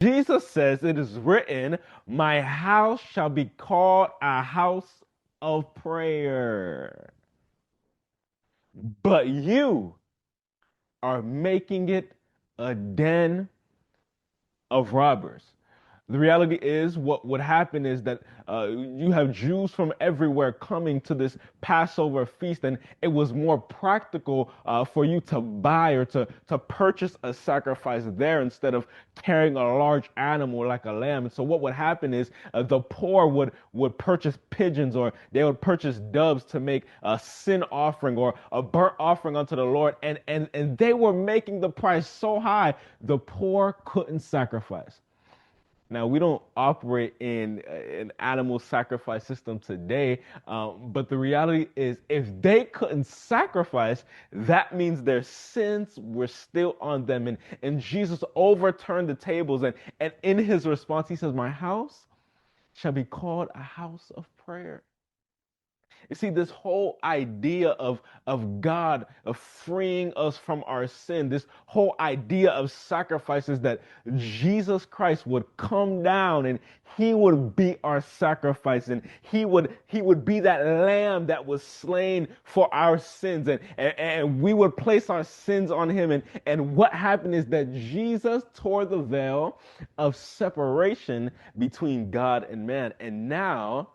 Jesus says, it is written, my house shall be called a house of prayer. But you are making it a den of robbers. The reality is, what would happen is that you have Jews from everywhere coming to this Passover feast, and it was more practical for you to buy or to purchase a sacrifice there instead of carrying a large animal like a lamb. And so, what would happen is the poor would purchase pigeons, or they would purchase doves to make a sin offering or a burnt offering unto the Lord, and they were making the price so high the poor couldn't sacrifice. Now, we don't operate in an animal sacrifice system today, but the reality is, if they couldn't sacrifice, that means their sins were still on them. And Jesus overturned the tables, and in his response, he says, my house shall be called a house of prayer. You see, this whole idea of God of freeing us from our sin, this whole idea of sacrifices that Jesus Christ would come down and he would be our sacrifice, and he would be that lamb that was slain for our sins, and we would place our sins on him. And what happened is that Jesus tore the veil of separation between God and man. And now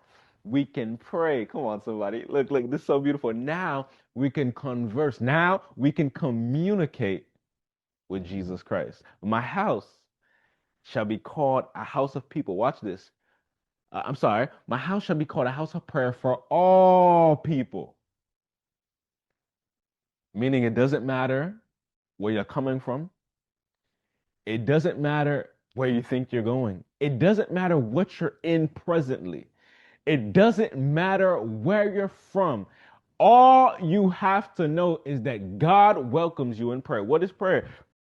we can pray. Come on, somebody. Look, this is so beautiful. Now we can converse. Now we can communicate with Jesus Christ. My house shall be called a house of people. Watch this. I'm sorry. My house shall be called a house of prayer for all people. Meaning it doesn't matter where you're coming from. It doesn't matter where you think you're going. It doesn't matter what you're in presently. It doesn't matter where you're from. All you have to know is that God welcomes you in prayer. What is prayer?